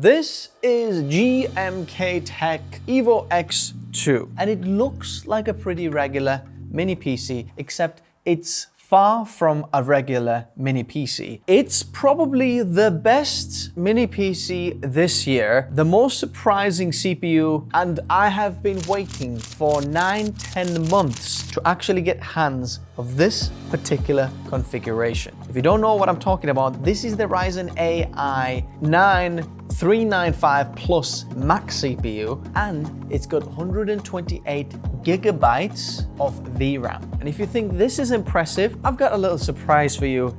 This is GMKTech Evo X2, and it looks like a pretty regular mini PC, except it's far from a regular mini PC. It's probably the best mini PC this year, the most surprising CPU, and I have been waiting for 9-10 months to actually get hands of this particular configuration. If you don't know what I'm talking about, this is the Ryzen AI 9395 Plus Max CPU, and it's got 128 gigabytes of VRAM. And if you think this is impressive, I've got a little surprise for you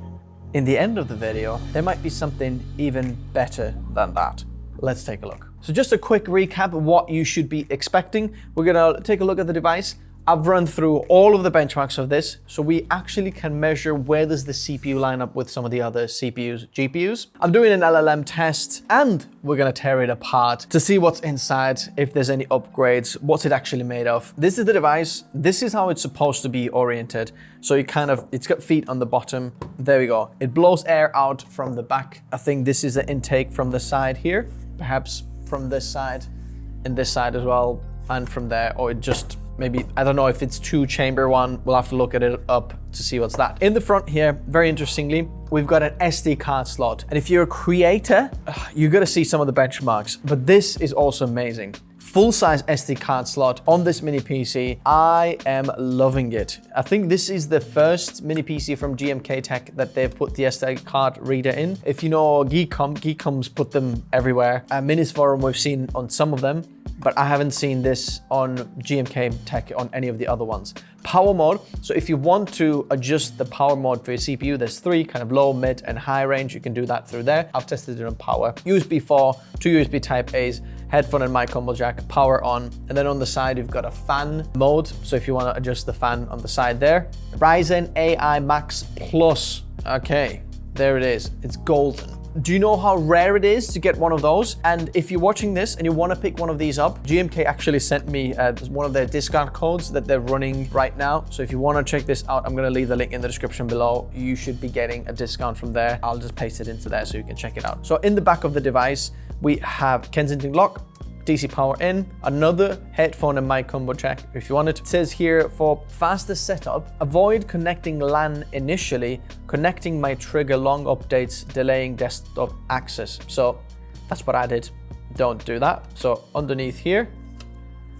in the end of the video. There might be something even better than that. Let's take a look. So just a quick recap of what you should be expecting. We're gonna take a look at the device. I've run through all of the benchmarks of this, so we actually can measure where does the CPU line up with some of the other CPUs, GPUs. I'm doing an LLM test, and we're gonna tear it apart to see what's inside, if there's any upgrades, what's it actually made of. This is the device. This is how it's supposed to be oriented. So it's got feet on the bottom. There we go. It blows air out from the back. I think this is the intake from the side here, perhaps from this side and this side as well, and from there, or it just, maybe, I don't know if it's two-chamber one. We'll have to look at it up to see what's that. In the front here, very interestingly, we've got an SD card slot. And if you're a creator, you're gonna see some of the benchmarks, but this is also amazing. Full-size SD card slot on this mini PC. I am loving it. I think this is the first mini PC from GMKTech that they've put the SD card reader in. If you know Geekcom's put them everywhere. Minis Forum, we've seen on some of them, but I haven't seen this on GMKTech on any of the other ones. Power mode. So if you want to adjust the power mode for your CPU, there's three, kind of low, mid, and high range. You can do that through there. I've tested it on power. USB 4, two USB Type A's, headphone and mic combo jack, power on. And then on the side, you've got a fan mode. So if you want to adjust the fan on the side there. Ryzen AI Max Plus. Okay, there it is. It's golden. Do you know how rare it is to get one of those? And if you're watching this and you want to pick one of these up, GMK actually sent me one of their discount codes that they're running right now. So if you want to check this out, I'm going to leave the link in the description below. You should be getting a discount from there. I'll just paste it into there so you can check it out. So in the back of the device, we have Kensington lock, DC power in, another headphone and mic combo jack if you want it. It says here, for faster setup, avoid connecting LAN initially, connecting might trigger long updates, delaying desktop access. So that's what I did. Don't do that. So underneath here,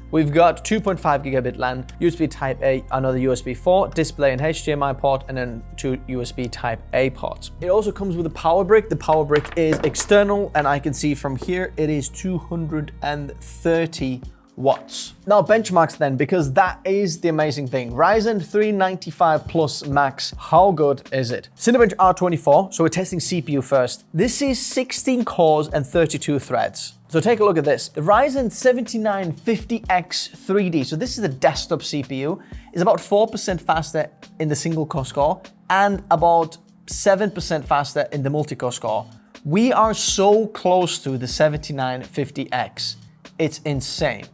we've got 2.5 gigabit LAN, USB Type A, another USB 4, display and HDMI port, and then two USB Type A ports. It also comes with a power brick. The power brick is external, and I can see from here, it is 230 watts. Now benchmarks then, because that is the amazing thing. Ryzen 395 Plus Max, how good is it? Cinebench R24, so we're testing CPU first. This is 16 cores and 32 threads. So take a look at this. The Ryzen 7950X 3D, so this is a desktop CPU, is about 4% faster in the single core score and about 7% faster in the multi-core score. We are so close to the 7950X. It's insane.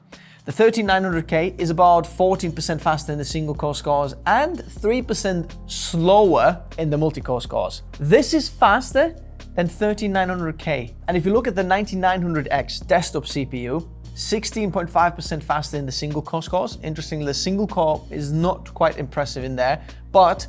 The 13900K is about 14% faster in the single core scores and 3% slower in the multi-core scores. This is faster than 13900K. And if you look at the 9900X desktop CPU, 16.5% faster in the single core scores. Interestingly, the single core is not quite impressive in there, but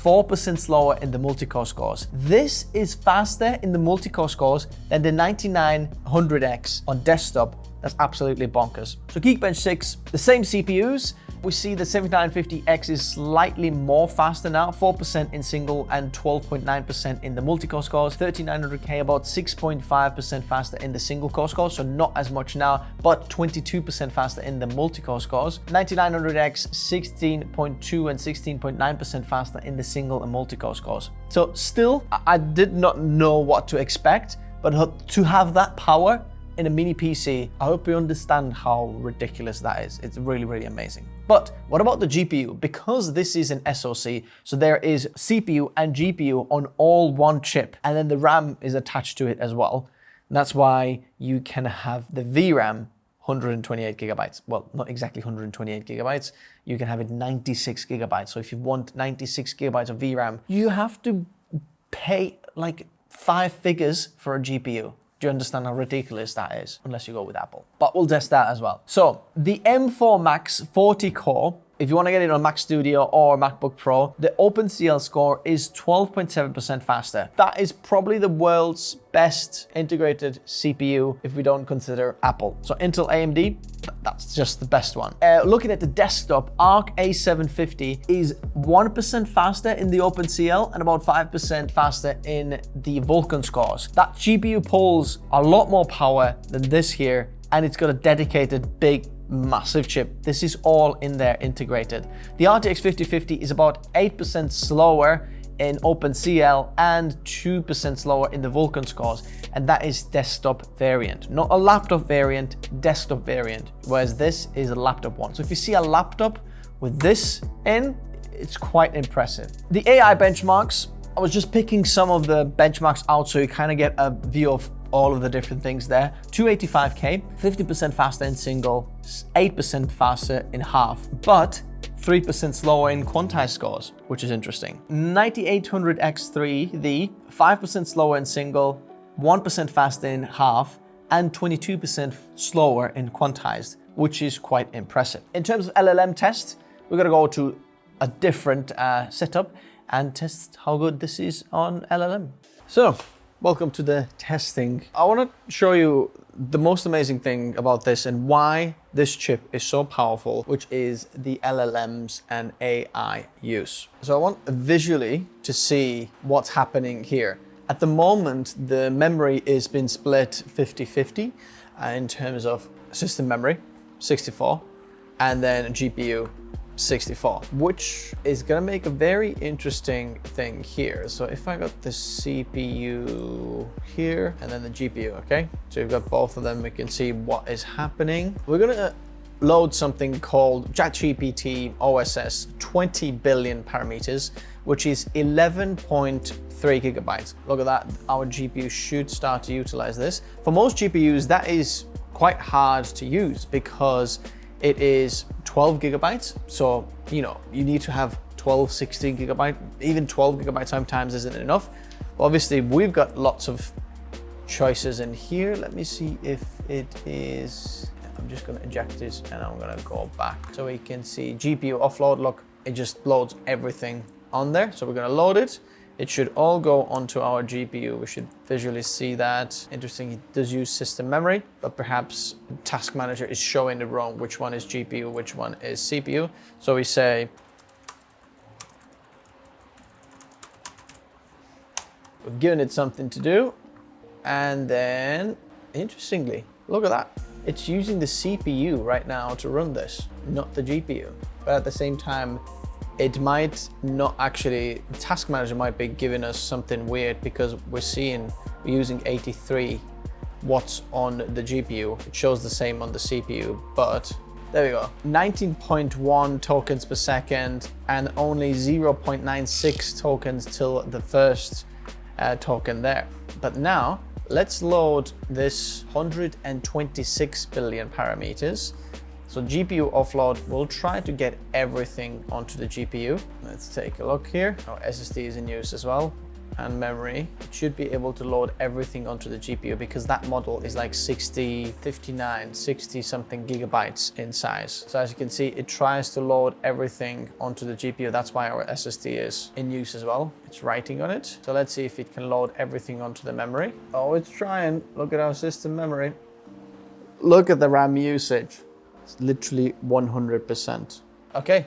4% slower in the multi-core scores. This is faster in the multi-core scores than the 9900X on desktop. That's absolutely bonkers. So Geekbench 6, the same CPUs. We see the 7950X is slightly more faster now, 4% in single and 12.9% in the multi-core scores. 13900K about 6.5% faster in the single core scores, so not as much now, but 22% faster in the multi-core scores. 9900X 16.2 and 16.9% faster in the single and multi-core scores. So still, I did not know what to expect, but to have that power in a mini PC, I hope you understand how ridiculous that is. It's really, really amazing. But what about the GPU? Because this is an SoC, so there is CPU and GPU on all one chip, and then the RAM is attached to it as well. And that's why you can have the VRAM 128 gigabytes. Well, not exactly 128 gigabytes. You can have it 96 gigabytes. So if you want 96 gigabytes of VRAM, you have to pay like 5 figures for a GPU. Do you understand how ridiculous that is? Unless you go with Apple. But we'll test that as well. So the M4 Max 40 core, if you want to get it on Mac Studio or MacBook Pro, the OpenCL score is 12.7% faster. That is probably the world's best integrated CPU if we don't consider Apple. So Intel AMD, that's just the best one. Looking at the desktop, Arc A750 is 1% faster in the OpenCL and about 5% faster in the Vulkan scores. That GPU pulls a lot more power than this here, and it's got a dedicated big massive chip. This is all in there integrated. The RTX 5050 is about 8% slower in OpenCL and 2% slower in the Vulkan scores, and that is desktop variant, not a laptop variant, desktop variant, whereas this is a laptop one. So if you see a laptop with this in, it's quite impressive. The AI benchmarks, I was just picking some of the benchmarks out so you kind of get a view of all of the different things there. 285K, 50% faster in single, 8% faster in half, but 3% slower in quantized scores, which is interesting. 9800 X3, the 5% slower in single, 1% faster in half, and 22% slower in quantized, which is quite impressive. In terms of LLM tests, we're gonna go to a different setup and test how good this is on LLM. So, welcome to the testing. I want to show you the most amazing thing about this and why this chip is so powerful, which is the LLMs and AI use. So I want visually to see what's happening here. At the moment, the memory is been split 50-50 in terms of system memory, 64, and then GPU, 64, which is gonna make a very interesting thing here. So if I got the CPU here and then the GPU, okay? So you've got both of them, we can see what is happening. We're gonna load something called ChatGPT OSS 20 billion parameters, which is 11.3 gigabytes. Look at that, our GPU should start to utilize this. For most GPUs, that is quite hard to use because it is 12 gigabytes. So, you know, you need to have 12, 16 gigabyte, even 12 gigabytes sometimes isn't enough. But obviously we've got lots of choices in here. Let me see if it is, I'm just gonna eject it and I'm gonna go back. So we can see GPU offload, look, it just loads everything on there. So we're gonna load it. It should all go onto our GPU. We should visually see that. Interesting, it does use system memory, but perhaps Task Manager is showing it wrong, which one is GPU, which one is CPU. So we say, we've given it something to do. And then, interestingly, look at that. It's using the CPU right now to run this, not the GPU. But at the same time, it might not actually, Task Manager might be giving us something weird because we're using 83 watts on the GPU. It shows the same on the CPU, but there we go. 19.1 tokens per second and only 0.96 tokens till the first token there. But now, let's load this 126 billion parameters. So GPU offload, we'll try to get everything onto the GPU. Let's take a look here. Our SSD is in use as well, and memory. It should be able to load everything onto the GPU because that model is like 60 something gigabytes in size. So as you can see, it tries to load everything onto the GPU. That's why our SSD is in use as well. It's writing on it. So let's see if it can load everything onto the memory. Oh, it's trying. Look at our system memory. Look at the RAM usage. It's literally 100%. Okay,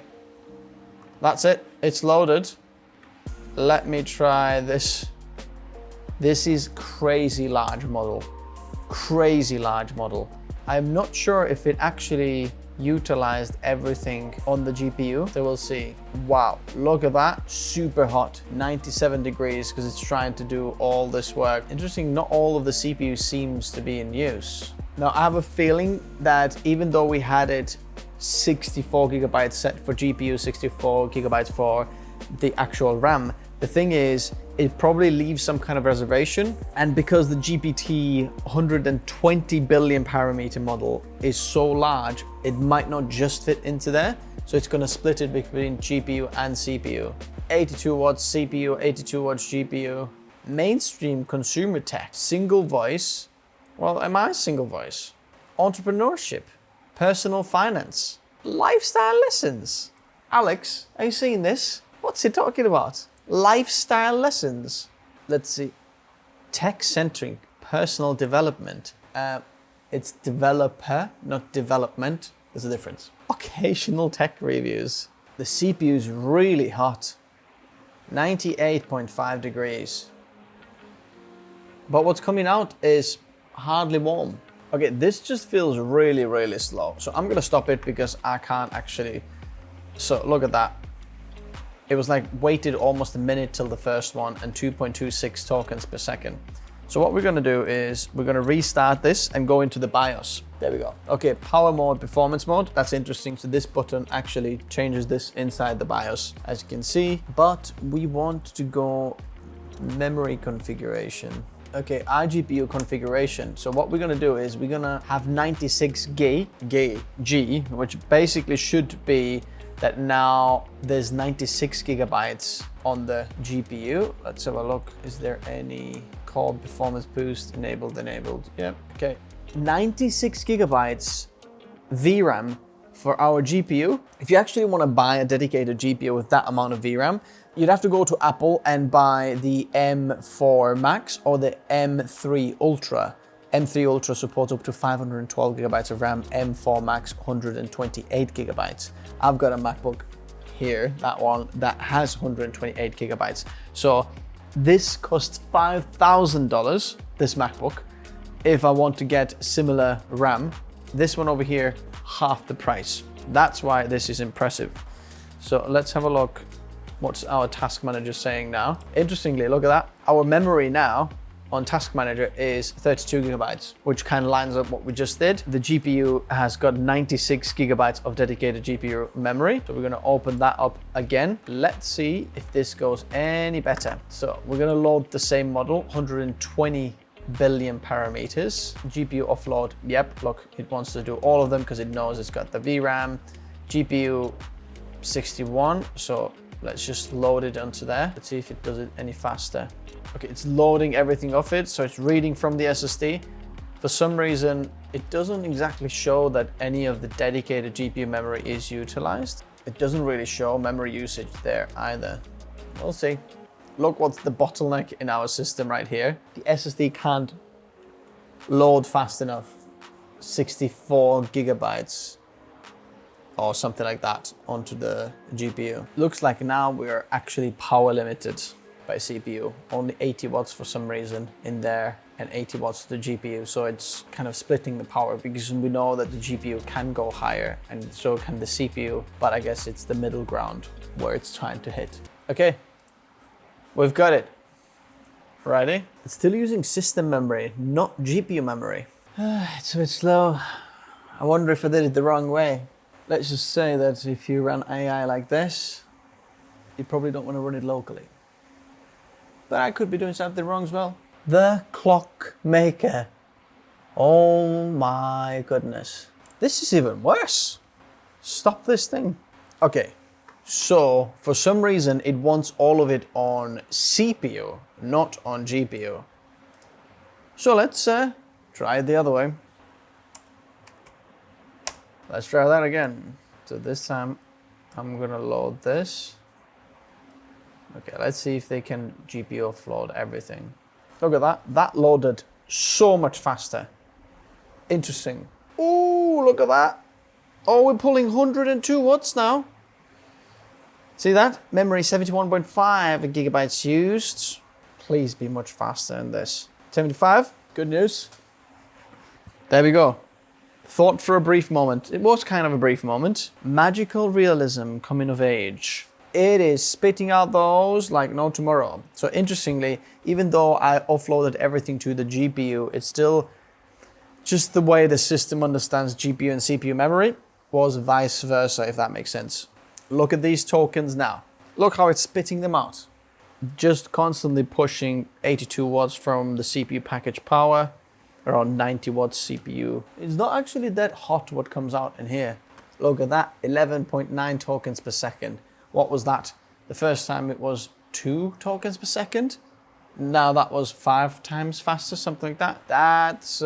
that's it. It's loaded. Let me try this. This is crazy large model. Crazy large model. I'm not sure if it actually utilized everything on the GPU. So we'll see. Wow, look at that. Super hot, 97 degrees because it's trying to do all this work. Interesting, not all of the CPU seems to be in use. Now, I have a feeling that even though we had it 64 gigabytes set for GPU, 64 gigabytes for the actual RAM, the thing is, it probably leaves some kind of reservation. And because the GPT 120 billion parameter model is so large, it might not just fit into there. So it's gonna split it between GPU and CPU. 82 watts CPU, 82 watts GPU. Mainstream consumer tech, single voice, Well, am I single voice? Entrepreneurship, personal finance, lifestyle lessons. Alex, are you seeing this? What's he talking about? Lifestyle lessons. Let's see. Tech-centric personal development. It's developer, not development. There's a difference. Occasional tech reviews. The CPU is really hot. 98.5 degrees. But what's coming out is hardly warm. Okay, this just feels really, really slow. So I'm gonna stop it because I can't actually. So look at that. It was like waited almost a minute till the first one and 2.26 tokens per second. So what we're gonna do is we're gonna restart this and go into the BIOS. There we go. Okay, power mode, performance mode. That's interesting. So this button actually changes this inside the BIOS, as you can see. But we want to go memory configuration. Okay, iGPU configuration. So what we're gonna do is we're gonna have 96 G, which basically should be that now there's 96 gigabytes on the GPU. Let's have a look. Is there any core performance boost enabled? Yep, okay. 96 gigabytes VRAM for our GPU. If you actually want to buy a dedicated GPU with that amount of VRAM, you'd have to go to Apple and buy the M4 Max or the M3 Ultra. M3 Ultra supports up to 512 gigabytes of RAM, M4 Max 128 gigabytes. I've got a MacBook here, that one, that has 128 gigabytes. So this costs $5,000, this MacBook. If I want to get similar RAM, this one over here, half the price. That's why this is impressive. So let's have a look. What's our task manager saying now? Interestingly, look at that. Our memory now on Task Manager is 32 gigabytes, which kind of lines up what we just did. The GPU has got 96 gigabytes of dedicated GPU memory. So we're gonna open that up again. Let's see if this goes any better. So we're gonna load the same model, 120 billion parameters. GPU offload, yep, look, it wants to do all of them because it knows it's got the VRAM, GPU 61, so let's just load it onto there. Let's see if it does it any faster. Okay, it's loading everything off it, so it's reading from the SSD. For some reason, it doesn't exactly show that any of the dedicated GPU memory is utilized. It doesn't really show memory usage there either. We'll see. Look what's the bottleneck in our system right here. The SSD can't load fast enough. 64 gigabytes or something like that onto the GPU. Looks like now we're actually power limited by CPU. Only 80 watts for some reason in there and 80 watts to the GPU. So it's kind of splitting the power because we know that the GPU can go higher and so can the CPU, but I guess it's the middle ground where it's trying to hit. Okay, we've got it. Ready? It's still using system memory, not GPU memory. It's a bit slow. I wonder if I did it the wrong way. Let's just say that if you run AI like this, you probably don't want to run it locally. But I could be doing something wrong as well. The clock maker. Oh my goodness. This is even worse. Stop this thing. Okay, so for some reason it wants all of it on CPU, not on GPU. So let's try it the other way. Let's try that again. So this time I'm gonna load this. Okay, let's see if they can GPU offload everything. Look at that, that loaded so much faster. Interesting. Ooh, look at that. Oh, we're pulling 102 watts now. See that? Memory 71.5 gigabytes used. Please be much faster than this. 75, good news. There we go. Thought for a brief moment. It was kind of a brief moment. Magical realism coming of age. It is spitting out those like no tomorrow. So interestingly, even though I offloaded everything to the GPU, it's still just the way the system understands GPU and CPU memory was vice versa, if that makes sense. Look at these tokens now. Look how it's spitting them out. Just constantly pushing 82 watts from the CPU package power, around 90 watts CPU. It's not actually that hot what comes out in here. Look at that, 11.9 tokens per second. What was that? The first time it was 2 tokens per second. Now that was 5 times faster, something like that. That's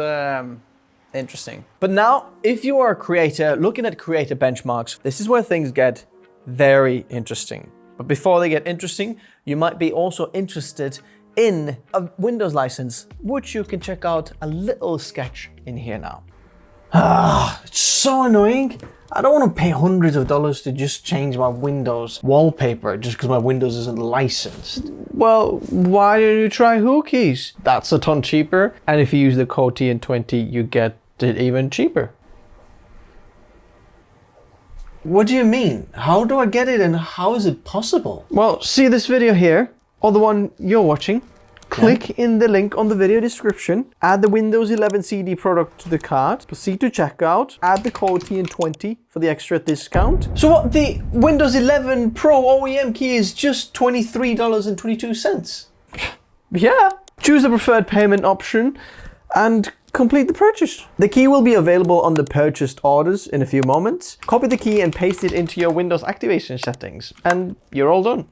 interesting. But now, if you are a creator looking at creator benchmarks, this is where things get very interesting. But before they get interesting, you might be also interested in a Windows license, which you can check out a little sketch in here now. It's so annoying. I don't want to pay hundreds of dollars to just change my Windows wallpaper just because my Windows isn't licensed. Well, why don't you try Hookeys? That's a ton cheaper. And if you use the code TN20, you get it even cheaper. What do you mean? How do I get it and how is it possible? Well, see this video here, or the one you're watching. Click in the link on the video description, add the Windows 11 CD product to the cart, proceed to checkout, add the code TN20 for the extra discount. So what, the Windows 11 Pro OEM key is just $23.22? Yeah. Choose the preferred payment option and complete the purchase. The key will be available on the purchased orders in a few moments. Copy the key and paste it into your Windows activation settings, and you're all done.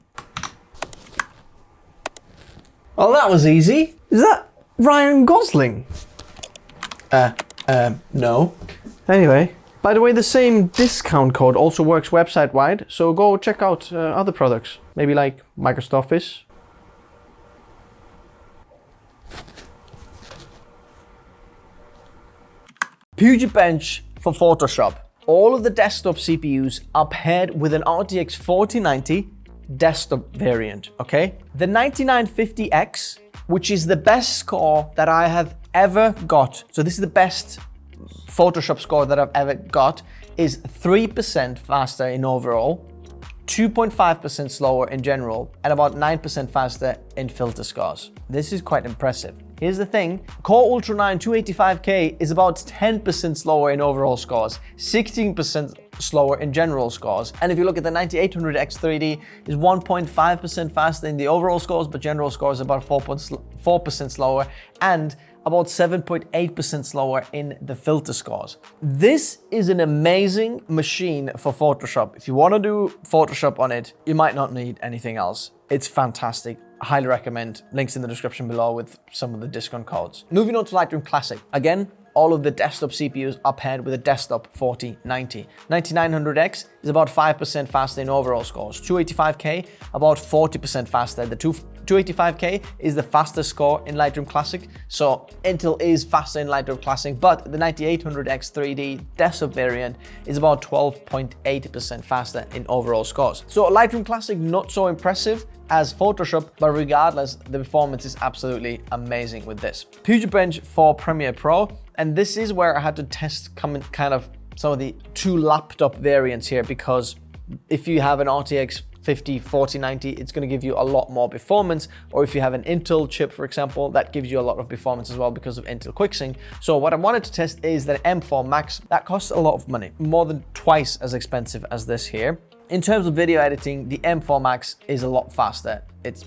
Well, that was easy. Is that Ryan Gosling? No. Anyway, by the way, the same discount code also works website-wide, so go check out other products, maybe like Microsoft Office. Geekbench for Photoshop. All of the desktop CPUs are paired with an RTX 4090 desktop variant, okay? The 9950X, which is the best score that I have ever got, so this is the best Photoshop score that I've ever got, is 3% faster in overall, 2.5% slower in general, and about 9% faster in filter scores. This is quite impressive. Here's the thing, Core Ultra 9 285K is about 10% slower in overall scores, 16% slower in general scores. And if you look at the 9800X 3D, is 1.5% faster in the overall scores, but general scores about 4% slower, and about 7.8% slower in the filter scores. This is an amazing machine for Photoshop. If you want to do Photoshop on it, you might not need anything else. It's fantastic. I highly recommend. Links in the description below with some of the discount codes. Moving on to Lightroom Classic. Again, all of the desktop CPUs are paired with a desktop 4090. 9900X is about 5% faster in overall scores. 285K, about 40% faster. The 285K is the fastest score in Lightroom Classic, so Intel is faster in Lightroom Classic, but the 9800X 3D desktop variant is about 12.8% faster in overall scores. So Lightroom Classic, not so impressive as Photoshop, but regardless, the performance is absolutely amazing with this. Geekbench for Premiere Pro, and this is where I had to test kind of some of the two laptop variants here, because if you have an RTX 4090, it's going to give you a lot more performance, or if you have an Intel chip, for example, that gives you a lot of performance as well because of Intel QuickSync. So what I wanted to test is the M4 Max. That costs a lot of money, more than twice as expensive as this here. In terms of video editing, the M4 Max is a lot faster. It's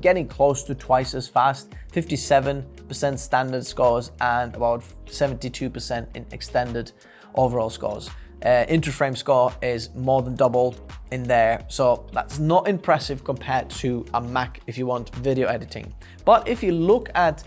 getting close to twice as fast, 57% standard scores and about 72% in extended overall scores. Interframe score is more than double in there, so that's not impressive compared to a Mac if you want video editing. But if you look at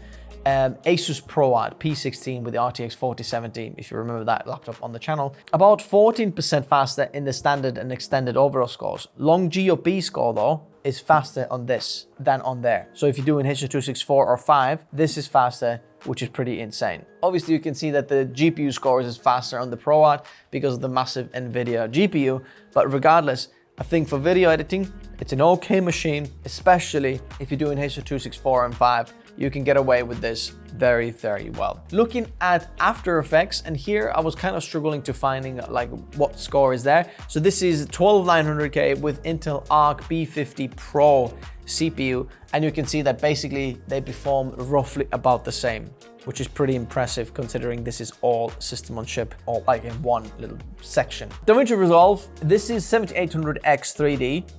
Asus ProArt P16 with the RTX 4070, if you remember that laptop on the channel, about 14% faster in the standard and extended overall scores. Long GOP score though is faster on this than on there. So if you're doing H.264 or 5, this is faster, which is pretty insane. Obviously you can see that the GPU scores is faster on the ProArt because of the massive NVIDIA GPU, but regardless, I think for video editing, it's an okay machine, especially if you're doing H.264 and 5, you can get away with this very, very well. Looking at After Effects, and here I was kind of struggling to finding like what score is there. So this is 12900K with Intel Arc B50 Pro CPU, and you can see that basically they perform roughly about the same, which is pretty impressive considering this is all system on chip, all like in one little section. DaVinci Resolve, this is 7800X 3D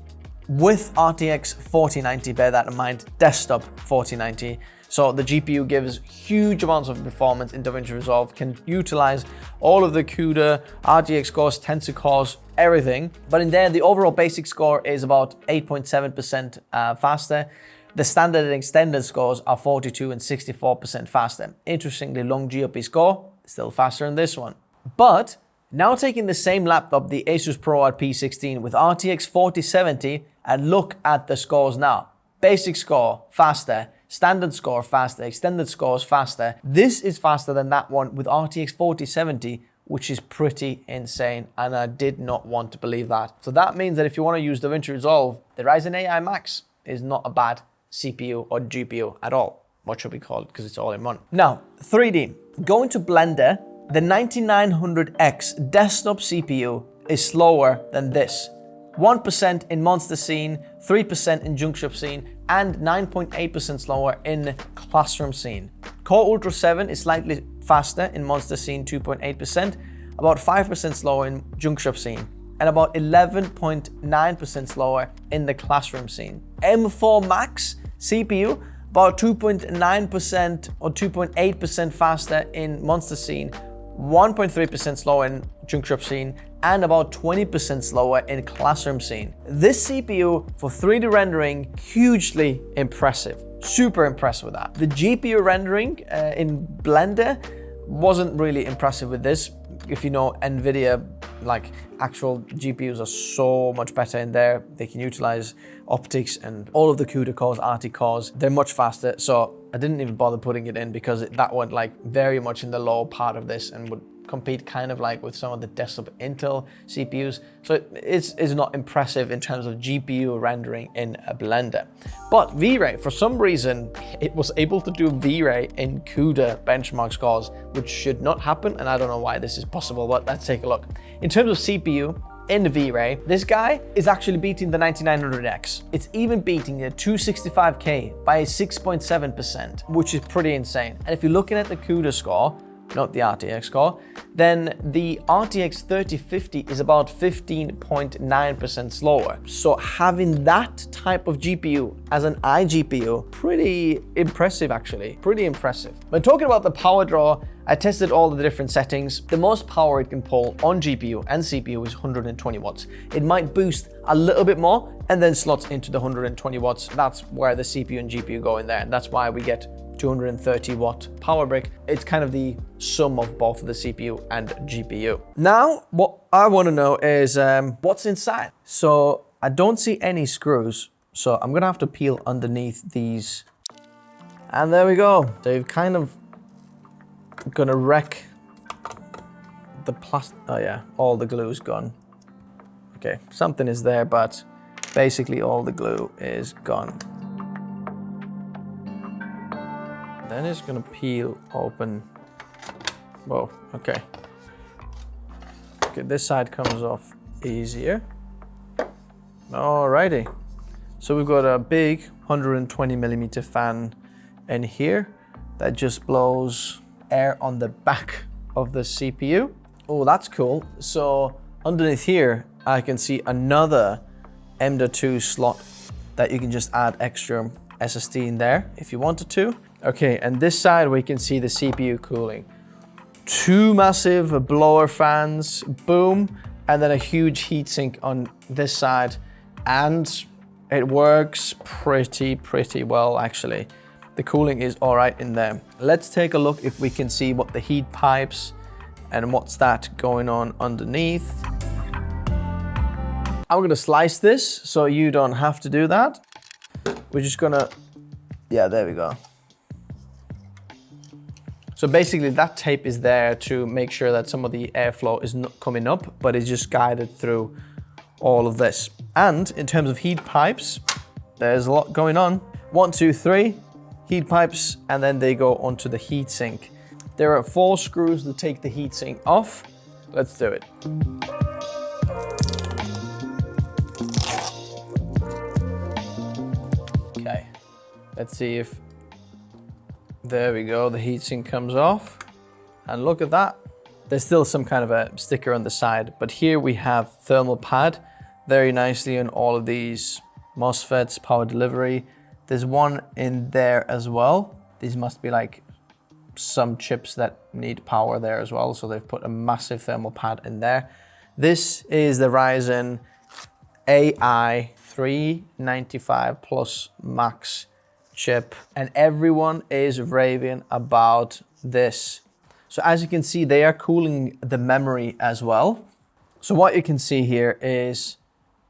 with RTX 4090, bear that in mind, desktop 4090. So the GPU gives huge amounts of performance in DaVinci Resolve, can utilize all of the CUDA, RTX cores, Tensor cores, everything. But in there, the overall basic score is about 8.7% faster. The standard and extended scores are 42 and 64% faster. Interestingly, long GOP score, still faster than this one. But now taking the same laptop, the Asus ProArt P16 with RTX 4070, and look at the scores now. Basic score, faster. Standard score, faster. Extended scores, faster. This is faster than that one with RTX 4070, which is pretty insane, and I did not want to believe that. So that means that if you want to use DaVinci Resolve, the Ryzen AI Max is not a bad CPU or GPU at all. What should we call it? Because it's all in one. Now, 3D. Going to Blender, the 9900X desktop CPU is slower than this. 1% in Monster Scene, 3% in Junction Scene, and 9.8% slower in Classroom Scene. Core Ultra 7 is slightly faster in Monster Scene, 2.8%, about 5% slower in Junction Scene, and about 11.9% slower in the Classroom Scene. M4 Max CPU, about 2.9% or 2.8% faster in Monster Scene, 1.3% slower in Junction Scene, and about 20% slower in Classroom Scene. This CPU for 3D rendering, hugely impressive. Super impressed with that. The GPU rendering in Blender wasn't really impressive with this. If you know NVIDIA, like actual GPUs are so much better in there. They can utilize optics and all of the CUDA cores, RT cores. They're much faster. So I didn't even bother putting it in because that went like very much in the low part of this and would compete kind of like with some of the desktop Intel CPUs. So it's not impressive in terms of GPU rendering in a Blender. But V-Ray, for some reason, it was able to do V-Ray in CUDA benchmark scores, which should not happen. And I don't know why this is possible, but let's take a look. In terms of CPU, in the V-Ray, this guy is actually beating the 9900X. It's even beating the 265K by 6.7%, which is pretty insane. And if you're looking at the CUDA score, not the RTX score, then the RTX 3050 is about 15.9% slower. So having that type of GPU as an iGPU, pretty impressive actually, pretty impressive. When talking about the power draw, I tested all the different settings. The most power it can pull on GPU and CPU is 120 watts. It might boost a little bit more and then slots into the 120 watts. That's where the CPU and GPU go in there. And that's why we get 230 watt power brick. It's kind of the sum of both the CPU and GPU. Now, what I want to know is what's inside. So I don't see any screws. So I'm gonna have to peel underneath these. And there we go. So you've kind of gonna wreck the plastic. Oh yeah, all the glue's gone. Okay, something is there, but basically all the glue is gone. Then it's gonna peel open. Whoa, okay. Okay, this side comes off easier. Alrighty. So we've got a big 120mm fan in here that just blows air on the back of the CPU. Oh, that's cool. So underneath here, I can see another M.2 slot that you can just add extra SSD in there if you wanted to. Okay, and this side we can see the CPU cooling. Two massive blower fans, boom, and then a huge heatsink on this side. And it works pretty well actually. The cooling is all right in there. Let's take a look if we can see what the heat pipes and what's that going on underneath. I'm gonna slice this so you don't have to do that. We're just gonna, yeah, there we go. So basically that tape is there to make sure that some of the airflow is not coming up, but it's just guided through all of this. And in terms of heat pipes, there's a lot going on. 1, 2, 3 heat pipes, and then they go onto the heat sink. There are 4 screws to take the heat sink off. Let's do it. Okay, let's see if, there we go, the heatsink comes off. And look at that. There's still some kind of a sticker on the side, but here we have thermal pad very nicely on all of these MOSFETs, power delivery. There's one in there as well. These must be like some chips that need power there as well. So they've put a massive thermal pad in there. This is the Ryzen AI 395 Plus Max chip, and everyone is raving about this. So as you can see, they are cooling the memory as well. So what you can see here is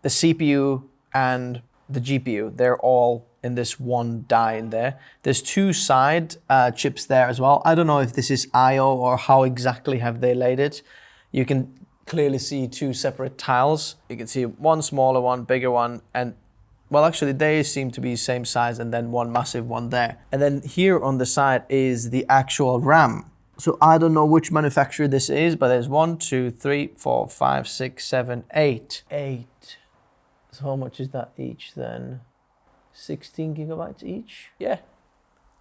the CPU and the GPU. They're all in this one die in there. There's two side chips there as well. I don't know if this is I/O or how exactly have they laid it. You can clearly see two separate tiles. You can see one smaller one, bigger one, and well, actually they seem to be same size, and then one massive one there. And then here on the side is the actual RAM. So I don't know which manufacturer this is, but there's 1, 2, 3, 4, 5, 6, 7, 8. 8. So how much is that each then? 16 gigabytes each? Yeah.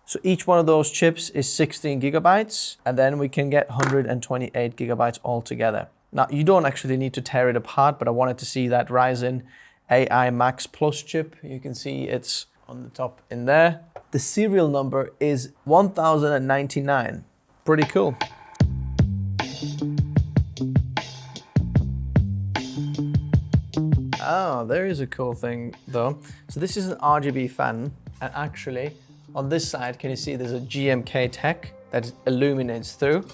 So each one of those chips is 16 gigabytes, and then we can get 128 gigabytes altogether. Now, you don't actually need to tear it apart, but I wanted to see that Ryzen AI Max Plus chip. You can see it's on the top in there. The serial number is 1099. Pretty cool. Oh, there is a cool thing though. So this is an RGB fan, and actually on this side, can you see there's a GMKTech that illuminates through,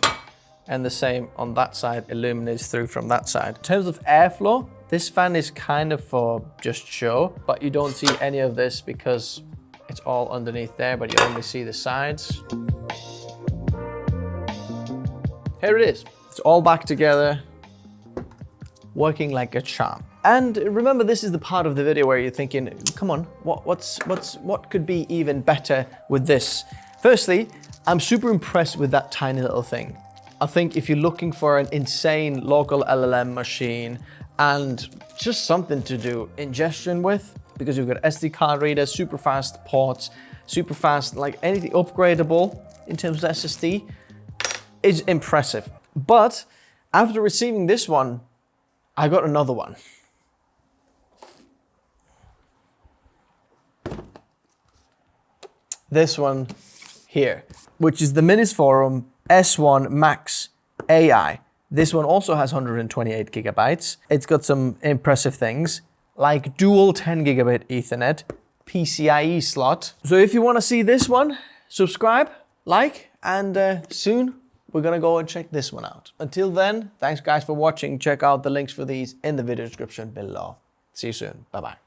and the same on that side illuminates through from that side. In terms of airflow, this fan is kind of for just show, but you don't see any of this because it's all underneath there, but you only see the sides. Here it is. It's all back together, working like a charm. And remember, this is the part of the video where you're thinking, come on, what could be even better with this? Firstly, I'm super impressed with that tiny little thing. I think if you're looking for an insane local LLM machine and just something to do ingestion with, because you've got SD card readers, super fast ports, super fast, like anything upgradable in terms of SSD, is impressive. But after receiving this one, I got another one. This one here, which is the Minisforum S1 Max AI. This one also has 128 gigabytes. It's got some impressive things like dual 10 gigabit Ethernet, PCIe slot. So if you want to see this one, subscribe, like, and soon we're gonna go and check this one out. Until then, thanks guys for watching. Check out the links for these in the video description below. See you soon. Bye-bye.